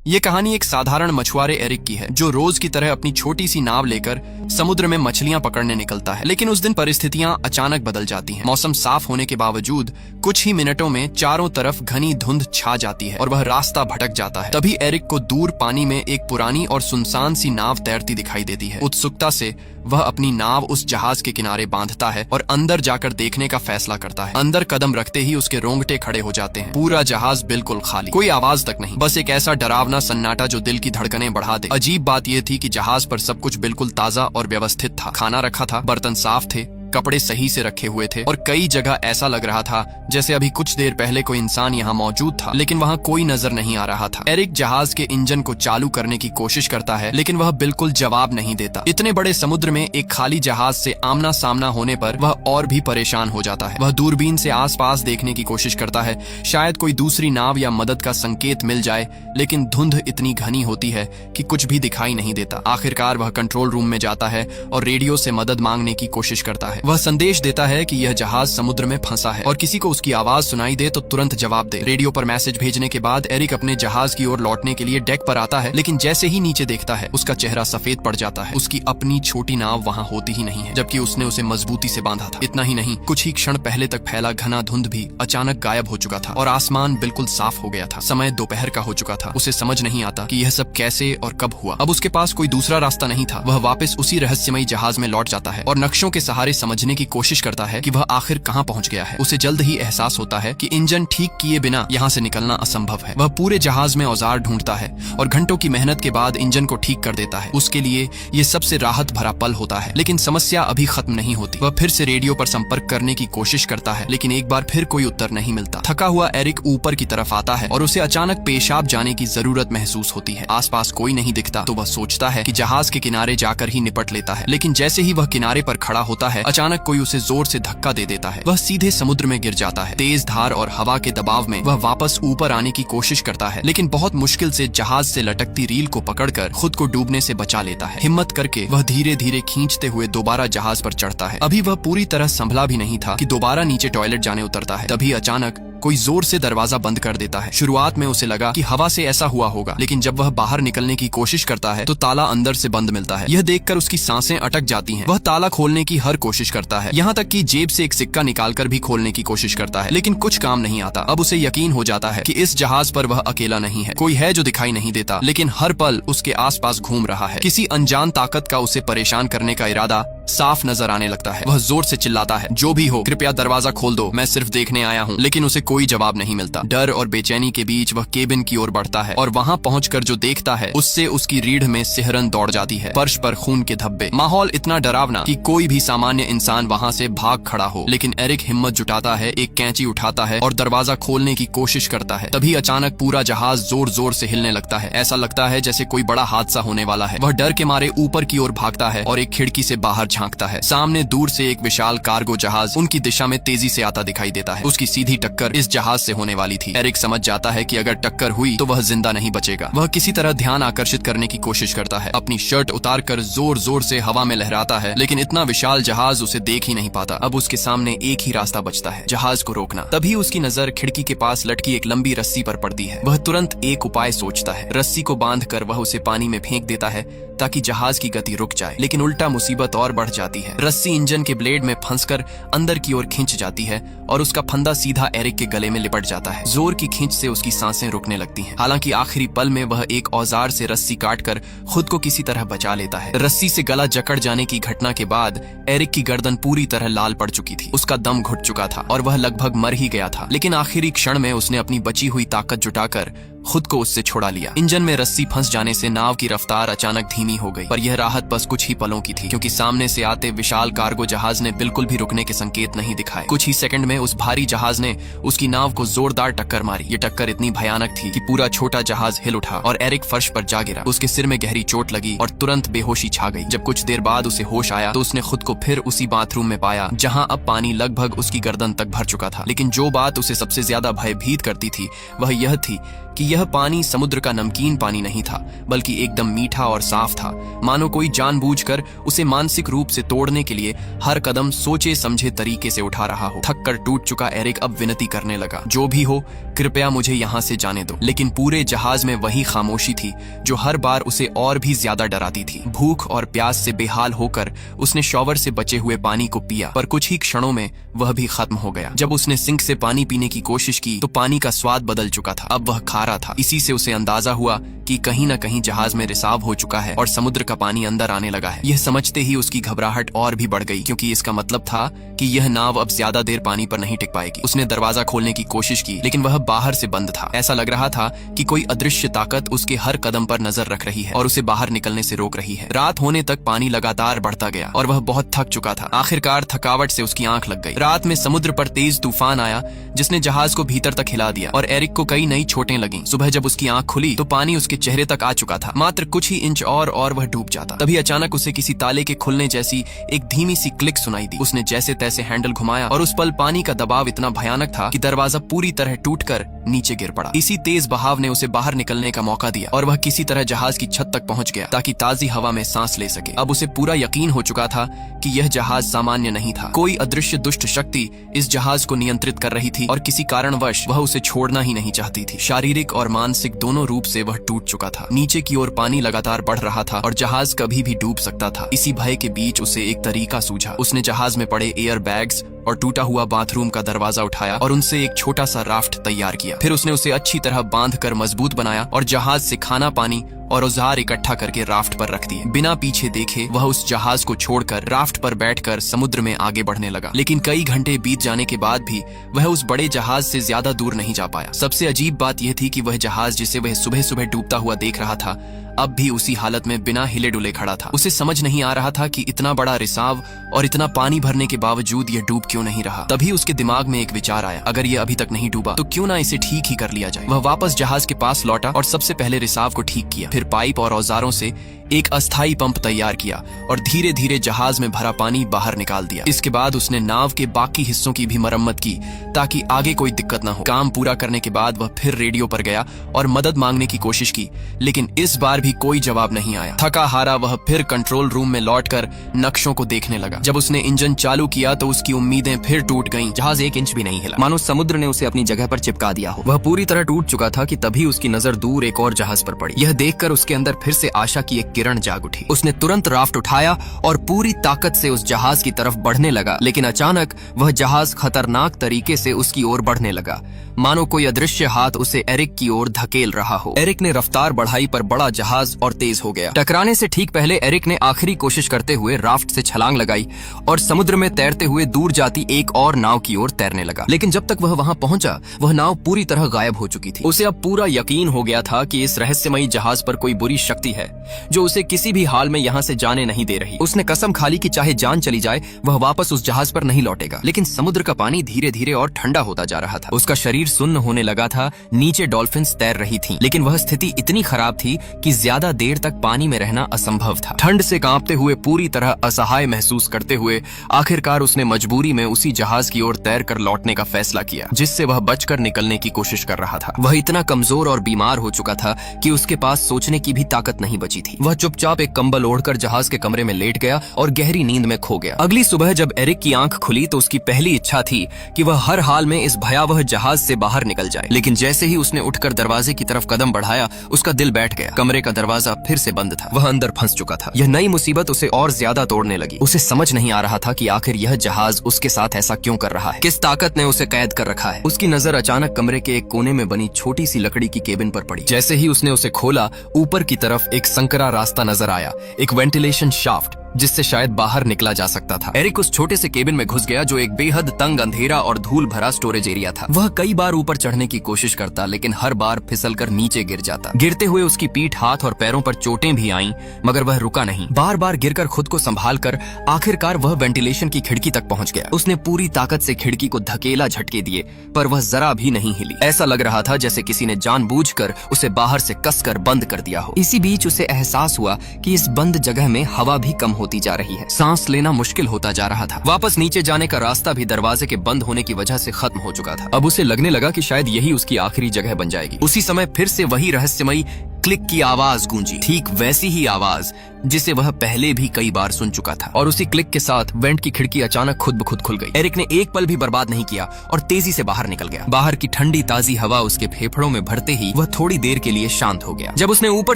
ये कहानी एक साधारण मछुआरे एरिक की है जो रोज की तरह अपनी छोटी सी नाव लेकर समुद्र में मछलियां पकड़ने निकलता है। लेकिन उस दिन परिस्थितियां अचानक बदल जाती हैं। मौसम साफ होने के बावजूद कुछ ही मिनटों में चारों तरफ घनी धुंध छा जाती है और वह रास्ता भटक जाता है। तभी एरिक को दूर पानी में एक पुरानी और सुनसान सी नाव तैरती दिखाई देती है। उत्सुकता से वह अपनी नाव उस जहाज के किनारे बांधता है और अंदर जाकर देखने का फैसला करता है। अंदर कदम रखते ही उसके रोंगटे खड़े हो जाते हैं। पूरा जहाज बिल्कुल खाली, कोई आवाज तक नहीं, बस एक ऐसा डरावना सन्नाटा जो दिल की धड़कनें बढ़ा दे। अजीब बात यह थी कि जहाज पर सब कुछ बिल्कुल ताजा और व्यवस्थित था। खाना रखा था, बर्तन साफ थे, कपड़े सही से रखे हुए थे और कई जगह ऐसा लग रहा था जैसे अभी कुछ देर पहले कोई इंसान यहाँ मौजूद था, लेकिन वहाँ कोई नजर नहीं आ रहा था। एरिक जहाज के इंजन को चालू करने की कोशिश करता है, लेकिन वह बिल्कुल जवाब नहीं देता। इतने बड़े समुद्र में एक खाली जहाज से आमना सामना होने पर वह और भी परेशान हो जाता है। वह दूरबीन से आसपास देखने की कोशिश करता है, शायद कोई दूसरी नाव या मदद का संकेत मिल जाए, लेकिन धुंध इतनी घनी होती है कि कुछ भी दिखाई नहीं देता। आखिरकार वह कंट्रोल रूम में जाता है और रेडियो से मदद मांगने की कोशिश करता है। वह संदेश देता है कि यह जहाज समुद्र में फंसा है और किसी को उसकी आवाज सुनाई दे तो तुरंत जवाब दे। रेडियो पर मैसेज भेजने के बाद एरिक अपने जहाज की ओर लौटने के लिए डेक पर आता है, लेकिन जैसे ही नीचे देखता है उसका चेहरा सफेद पड़ जाता है। उसकी अपनी छोटी नाव वहाँ होती ही नहीं है, जबकि उसने उसे मजबूती से बांधा था। इतना ही नहीं, कुछ ही क्षण पहले तक फैला घना धुंध भी अचानक गायब हो चुका था और आसमान बिल्कुल साफ हो गया था। समय दोपहर का हो चुका था। उसे समझ नहीं आता कि यह सब कैसे और कब हुआ। अब उसके पास कोई दूसरा रास्ता नहीं था। वह वापस उसी रहस्यमयी जहाज में लौट जाता है और नक्शों के सहारे समझने की कोशिश करता है कि वह आखिर कहां पहुंच गया है। उसे जल्द ही एहसास होता है कि इंजन ठीक किए बिना यहां से निकलना असंभव है। वह पूरे जहाज में औजार ढूंढता है और घंटों की मेहनत के बाद इंजन को ठीक कर देता है। उसके लिए ये सबसे राहत भरा पल होता है, लेकिन समस्या अभी खत्म नहीं होती। वह फिर से रेडियो पर संपर्क करने की कोशिश करता है, लेकिन एक बार फिर कोई उत्तर नहीं मिलता। थका हुआ एरिक ऊपर की तरफ आता है और उसे अचानक पेशाब जाने की जरूरत महसूस होती है। आसपास कोई नहीं दिखता तो वह सोचता है कि जहाज के किनारे जाकर ही निपट लेता है, लेकिन जैसे ही वह किनारे पर खड़ा होता है अचानक कोई उसे जोर से धक्का दे देता है। वह सीधे समुद्र में गिर जाता है। तेज धार और हवा के दबाव में वह वापस ऊपर आने की कोशिश करता है, लेकिन बहुत मुश्किल से जहाज से लटकती रील को पकड़कर खुद को डूबने से बचा लेता है। हिम्मत करके वह धीरे धीरे खींचते हुए दोबारा जहाज पर चढ़ता है। अभी वह पूरी तरह संभला भी नहीं था कि दोबारा नीचे टॉयलेट जाने उतरता है। तभी अचानक कोई जोर से दरवाजा बंद कर देता है। शुरुआत में उसे लगा कि हवा से ऐसा हुआ होगा, लेकिन जब वह बाहर निकलने की कोशिश करता है तो ताला अंदर से बंद मिलता है। यह देखकर उसकी सांसें अटक जाती हैं। वह ताला खोलने की हर कोशिश करता है, यहाँ तक कि जेब से एक सिक्का निकालकर भी खोलने की कोशिश करता है, लेकिन कुछ काम नहीं आता। अब उसे यकीन हो जाता है कि इस जहाज पर वह अकेला नहीं है। कोई है जो दिखाई नहीं देता, लेकिन हर पल उसके आसपास घूम रहा है। किसी अनजान ताकत का उसे परेशान करने का इरादा साफ नजर आने लगता है। वह जोर से चिल्लाता है, जो भी हो कृपया दरवाजा खोल दो, मैं सिर्फ देखने आया हूँ। लेकिन उसे कोई जवाब नहीं मिलता। डर और बेचैनी के बीच वह केबिन की ओर बढ़ता है और वहाँ पहुंचकर जो देखता है उससे उसकी रीढ़ में सिहरन दौड़ जाती है। फर्श पर खून के धब्बे, माहौल इतना डरावना कि कोई भी सामान्य इंसान वहाँ से भाग खड़ा हो। लेकिन एरिक हिम्मत जुटाता है, एक कैंची उठाता है और दरवाजा खोलने की कोशिश करता है। तभी अचानक पूरा जहाज जोर जोर से हिलने लगता है। ऐसा लगता है जैसे कोई बड़ा हादसा होने वाला है। वह डर के मारे ऊपर की ओर भागता है और एक खिड़की से बाहर झांकता है। सामने दूर से एक विशाल कार्गो जहाज उनकी दिशा में तेजी से आता दिखाई देता है। उसकी सीधी टक्कर इस जहाज से होने वाली थी। एरिक समझ जाता है कि अगर टक्कर हुई तो वह जिंदा नहीं बचेगा। वह किसी तरह ध्यान आकर्षित करने की कोशिश करता है, अपनी शर्ट उतारकर जोर जोर से हवा में लहराता है, लेकिन इतना विशाल जहाज उसे देख ही नहीं पाता। अब उसके सामने एक ही रास्ता बचता है, जहाज को रोकना। तभी उसकी नजर खिड़की के पास लटकी एक लंबी रस्सी पर पड़ती है। वह तुरंत एक उपाय सोचता है। रस्सी को बांधकर वह उसे पानी में फेंक देता है ताकि जहाज की गति रुक जाए, लेकिन उल्टा मुसीबत और बढ़ जाती है। रस्सी इंजन के ब्लेड में फंसकर अंदर की ओर खींच जाती है और उसका फंदा सीधा एरिक के गले में लिपट जाता है। जोर की खींच से उसकी सांसें रुकने लगती हैं। हालांकि आखिरी पल में वह एक औजार से रस्सी काटकर खुद को किसी तरह बचा लेता है। रस्सी से गला जकड़ जाने की घटना के बाद एरिक की गर्दन पूरी तरह लाल पड़ चुकी थी। उसका दम घुट चुका था और वह लगभग मर ही गया था, लेकिन आखिरी क्षण में उसने अपनी बची हुई ताकत जुटाकर खुद को उससे छुड़ा लिया। इंजन में रस्सी फंस जाने से नाव की रफ्तार अचानक धीमी हो गई, पर यह राहत बस कुछ ही पलों की थी, क्योंकि सामने से आते विशाल कार्गो जहाज ने बिल्कुल भी रुकने के संकेत नहीं दिखाए। कुछ ही सेकंड में उस भारी जहाज ने उसकी नाव को जोरदार टक्कर मारी। ये टक्कर इतनी भयानक थी कि पूरा छोटा जहाज हिल उठा और एरिक फर्श पर जा गिरा। उसके सिर में गहरी चोट लगी और तुरंत बेहोशी छा गई। जब कुछ देर बाद उसे होश आया तो उसने खुद को फिर उसी बाथरूम में पाया जहाँ अब पानी लगभग उसकी गर्दन तक भर चुका था। लेकिन जो बात उसे सबसे ज्यादा भयभीत करती थी वह यह थी कि यह पानी समुद्र का नमकीन पानी नहीं था, बल्कि एकदम मीठा और साफ था, मानो कोई जानबूझकर उसे मानसिक रूप से तोड़ने के लिए हर कदम सोचे समझे तरीके से उठा रहा हो। थक कर टूट चुका एरिक अब विनती करने लगा, जो भी हो कृपया मुझे यहाँ से जाने दो। लेकिन पूरे जहाज में वही खामोशी थी जो हर बार उसे और भी ज्यादा डराती थी। भूख और प्यास से बेहाल होकर उसने शॉवर से बचे हुए पानी को पिया, पर कुछ ही क्षणों में वह भी खत्म हो गया। जब उसने सिंक से पानी पीने की कोशिश की तो पानी का स्वाद बदल चुका था, अब वह खारा था। इसी से उसे अंदाजा हुआ कि कहीं न कहीं जहाज में रिसाव हो चुका है और समुद्र का पानी अंदर आने लगा है। यह समझते ही उसकी घबराहट और भी बढ़ गई, क्योंकि इसका मतलब था कि यह नाव अब ज्यादा देर पानी पर नहीं टिक पाएगी। उसने दरवाजा खोलने की कोशिश की, लेकिन वह बाहर से बंद था। ऐसा लग रहा था कि कोई अदृश्य ताकत उसके हर कदम पर नजर रख रही है और उसे बाहर निकलने से रोक रही है। रात होने तक पानी लगातार बढ़ता गया और वह बहुत थक चुका था। आखिरकार थकावट से उसकी आंख लग गई। रात में समुद्र पर तेज तूफान आया जिसने जहाज को भीतर तक हिला दिया और एरिक को कई नई चोटें लगीं। सुबह जब उसकी आंख खुली तो पानी उसके चेहरे तक आ चुका था, मात्र कुछ ही इंच और वह डूब जाता। तभी अचानक उसे किसी ताले के खुलने जैसी एक धीमी सी क्लिक सुनाई दी। उसने जैसे तैसे हैंडल घुमाया और उस पल पानी का दबाव इतना भयानक था कि दरवाजा पूरी तरह टूटकर नीचे गिर पड़ा। इसी तेज बहाव ने उसे बाहर निकलने का मौका दिया और वह किसी तरह जहाज की छत तक पहुंच गया ताकि ताजी हवा में सांस ले सके। अब उसे पूरा यकीन हो चुका था कि यह जहाज सामान्य नहीं था। कोई अदृश्य दुष्ट शक्ति इस जहाज को नियंत्रित कर रही थी और किसी कारणवश वह उसे छोड़ना ही नहीं चाहती थी। शारीरिक और मानसिक दोनों रूप से वह टूट चुका था। नीचे की ओर पानी लगातार बढ़ रहा था और जहाज कभी भी डूब सकता था। इसी भय के बीच उसे एक तरीका सूझा। उसने जहाज में पड़े एयर बैग्स और टूटा हुआ बाथरूम का दरवाजा उठाया और उनसे एक छोटा सा राफ्ट तैयार किया। फिर उसने उसे अच्छी तरह बांधकर मजबूत बनाया और जहाज से खाना पानी और औजार इकट्ठा करके राफ्ट पर रख दिए। बिना पीछे देखे वह उस जहाज को छोड़कर राफ्ट पर बैठकर समुद्र में आगे बढ़ने लगा। लेकिन कई घंटे बीत जाने के बाद भी वह उस बड़े जहाज से ज्यादा दूर नहीं जा पाया। सबसे अजीब बात यह थी कि वह जहाज जिसे वह सुबह सुबह डूबता हुआ देख रहा था अब भी उसी हालत में बिना हिले डुले खड़ा था। उसे समझ नहीं आ रहा था कि इतना बड़ा रिसाव और इतना पानी भरने के बावजूद यह डूब क्यों नहीं रहा। तभी उसके दिमाग में एक विचार आया, अगर यह अभी तक नहीं डूबा तो क्यों ना इसे ठीक ही कर लिया जाए। वह वापस जहाज के पास लौटा और सबसे पहले रिसाव को ठीक किया। फिर पाइप और औजारों से एक अस्थायी पंप तैयार किया और धीरे धीरे जहाज में भरा पानी बाहर निकाल दिया। इसके बाद उसने नाव के बाकी हिस्सों की भी मरम्मत की ताकि आगे कोई दिक्कत न हो। काम पूरा करने के बाद वह फिर रेडियो पर गया और मदद मांगने की कोशिश की, लेकिन इस बार भी कोई जवाब नहीं आया। थका हारा वह फिर कंट्रोल रूम में लौटकर नक्शों को देखने लगा। जब उसने इंजन चालू किया तो उसकी उम्मीदें फिर टूट गईं। जहाज एक इंच भी नहीं हिला, मानो समुद्र ने उसे अपनी जगह पर चिपका दिया हो। वह पूरी तरह टूट चुका था कि तभी उसकी नजर दूर एक और जहाज पर पड़ी। यह देखकर उसके अंदर फिर से आशा की एक किरण जाग उठी। उसने तुरंत राफ्ट उठाया और पूरी ताकत से उस जहाज की तरफ बढ़ने लगा, लेकिन अचानक वह जहाज खतरनाक तरीके से उसकी ओर बढ़ने लगा, मानो कोई अदृश्य हाथ उसे एरिक की ओर धकेल रहा हो। एरिक ने रफ्तार बढ़ाई पर बड़ा जहाज और तेज हो गया। टकराने से ठीक पहले एरिक ने आखिरी कोशिश करते हुए राफ्ट से छलांग लगाई और समुद्र में तैरते हुए दूर जाती एक और नाव की ओर तैरने लगा। लेकिन जब तक वह वहां पहुंचा वह नाव पूरी तरह गायब हो चुकी थी। उसे अब पूरा यकीन हो गया था कि इस रहस्यमयी जहाज पर कोई बुरी शक्ति है जो उसे किसी भी हाल में यहाँ से जाने नहीं दे रही। उसने कसम खा ली कि चाहे जान चली जाए वह वापस उस जहाज पर नहीं लौटेगा। लेकिन समुद्र का पानी धीरे धीरे और ठंडा होता जा रहा था। उसका शरीर सुन्न होने लगा था। नीचे डॉल्फिन्स तैर रही थीं, लेकिन वह स्थिति इतनी खराब थी कि ज्यादा देर तक पानी में रहना असंभव था। ठंड से कांपते हुए पूरी तरह असहाय महसूस करते हुए आखिरकार उसने मजबूरी में उसी जहाज की ओर तैरकर लौटने का फैसला किया जिससे वह बचकर निकलने की कोशिश कर रहा था। वह इतना कमजोर और बीमार हो चुका था कि उसके पास सोचने की भी ताकत नहीं बची थी। वह चुपचाप एक कंबल ओढ़कर जहाज के कमरे में लेट गया और गहरी नींद में खो गया। अगली सुबह जब एरिक की आंख खुली तो उसकी पहली इच्छा थी कि वह हर हाल में इस भयावह जहाज से बाहर निकल जाए। लेकिन जैसे ही उसने उठकर दरवाजे की तरफ कदम बढ़ाया उसका दिल बैठ गया। कमरे का दरवाजा फिर से बंद था। वह अंदर फंस चुका था। यह नई मुसीबत उसे और ज्यादा तोड़ने लगी। उसे समझ नहीं आ रहा था कि आखिर यह जहाज उसके साथ ऐसा क्यों कर रहा है, किस ताकत ने उसे कैद कर रखा है। उसकी नजर अचानक कमरे के एक कोने में बनी छोटी सी लकड़ी की केबिन पर पड़ी। जैसे ही उसने उसे खोला ऊपर की तरफ एक संकरा रास्ता नजर आया, एक वेंटिलेशन शाफ्ट जिससे शायद बाहर निकला जा सकता था। एरिक उस छोटे से केबिन में घुस गया जो एक बेहद तंग अंधेरा और धूल भरा स्टोरेज एरिया था। वह कई बार ऊपर चढ़ने की कोशिश करता लेकिन हर बार फिसलकर नीचे गिर जाता। गिरते हुए उसकी पीठ, हाथ और पैरों पर चोटें भी आईं, मगर वह रुका नहीं। बार बार गिरकर खुद को संभालकर आखिरकार वह वेंटिलेशन की खिड़की तक पहुंच गया। उसने पूरी ताकत से खिड़की को धकेला, झटके दिए, पर वह जरा भी नहीं हिली। ऐसा लग रहा था जैसे किसी ने जानबूझकर उसे बाहर से कसकर बंद कर दिया हो। इसी बीच उसे एहसास हुआ कि इस बंद जगह में हवा भी कम होती जा रही है। सांस लेना मुश्किल होता जा रहा था। वापस नीचे जाने का रास्ता भी दरवाजे के बंद होने की वजह से खत्म हो चुका था। अब उसे लगने लगा कि शायद यही उसकी आखिरी जगह बन जाएगी। उसी समय फिर से वही रहस्यमयी क्लिक की आवाज गूंजी, ठीक वैसी ही आवाज जिसे वह पहले भी कई बार सुन चुका था। और उसी क्लिक के साथ वेंट की खिड़की अचानक खुद ब खुद खुल गई। एरिक ने एक पल भी बर्बाद नहीं किया और तेजी से बाहर निकल गया। बाहर की ठंडी ताजी हवा उसके फेफड़ों में भरते ही वह थोड़ी देर के लिए शांत हो गया। जब उसने ऊपर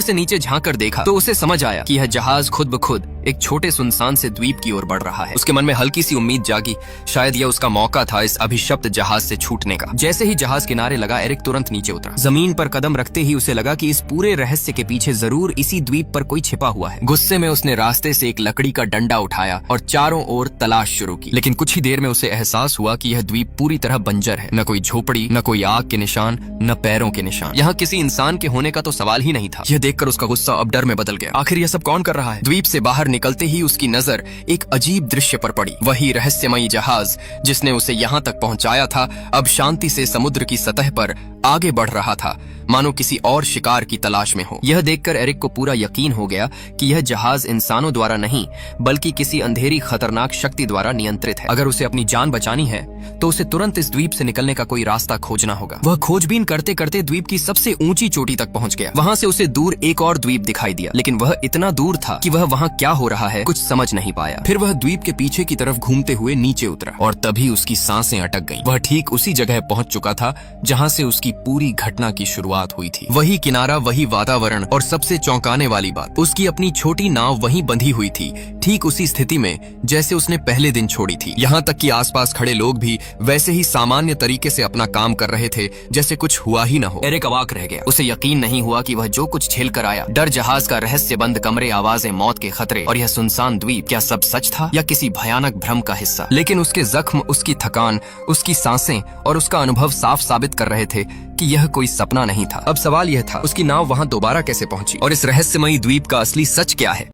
से नीचे झांक कर देखा तो उसे समझ आया कि यह जहाज खुद ब खुद एक छोटे सुनसान से द्वीप की ओर बढ़ रहा है। उसके मन में हल्की सी उम्मीद जागी, शायद यह उसका मौका था इस अभिशप्त जहाज से छूटने का। जैसे ही जहाज किनारे लगा, एरिक तुरंत नीचे उतरा। जमीन पर कदम रखते ही उसे लगा कि इस पूरे रहस्य के पीछे जरूर इसी द्वीप पर कोई छिपा हुआ है। गुस्से में उसने रास्ते से एक लकड़ी का डंडा उठाया और चारों ओर तलाश शुरू की। लेकिन कुछ ही देर में उसे एहसास हुआ कि यह द्वीप पूरी तरह बंजर है। न कोई झोपड़ी, न कोई आग के निशान, न पैरों के निशान। यहाँ किसी इंसान के होने का तो सवाल ही नहीं था। यह देखकर उसका गुस्सा अब डर में बदल गया। आखिर यह सब कौन कर रहा है? द्वीप से बाहर निकलते ही उसकी नजर एक अजीब दृश्य पर पड़ी। वही रहस्यमयी जहाज जिसने उसे यहाँ तक पहुंचाया था, अब शांति से समुद्र की सतह पर आगे बढ़ रहा था, मानो किसी और शिकार की तलाश में हो। यह देखकर एरिक को पूरा यकीन हो गया कि यह जहाज इंसानों द्वारा नहीं बल्कि किसी अंधेरी खतरनाक शक्ति द्वारा नियंत्रित है। अगर उसे अपनी जान बचानी है तो उसे तुरंत इस द्वीप से निकलने का कोई रास्ता खोजना होगा। वह खोजबीन करते करते द्वीप की सबसे ऊंची चोटी तक पहुंच गया। वहां से उसे दूर एक और द्वीप दिखाई दिया, लेकिन वह इतना दूर था कि वह वहां क्या हो रहा है कुछ समझ नहीं पाया। फिर वह द्वीप के पीछे की तरफ घूमते हुए नीचे उतरा और तभी उसकी सांसें अटक गईं। वह ठीक उसी जगह पहुंच चुका था जहां से उसकी पूरी घटना की शुरुआत हुई थी। वही किनारा, वही वातावरण और सबसे चौंकाने वाली बात, उसकी अपनी छोटी नाव वहीं बंधी हुई थी, ठीक उसी स्थिति में जैसे उसने पहले दिन छोड़ी थी। यहाँ तक कि आसपास खड़े लोग भी वैसे ही सामान्य तरीके से अपना काम कर रहे थे जैसे कुछ हुआ ही न हो। एरिक अवाक रह गया। उसे यकीन नहीं हुआ कि वह जो कुछ झेल कर आया, डर, जहाज का रहस्य बंद कमरे, आवाजें, मौत के खतरे और यह सुनसान द्वीप, क्या सब सच था या किसी भयानक भ्रम का हिस्सा? लेकिन उसके जख्म, उसकी थकान, उसकी सांसें और उसका अनुभव साफ साबित कर रहे थे कि यह कोई सपना नहीं था। अब सवाल यह था, उसकी नाव वहां दोबारा कैसे पहुंची और इस रहस्यमयी द्वीप का असली सच क्या है?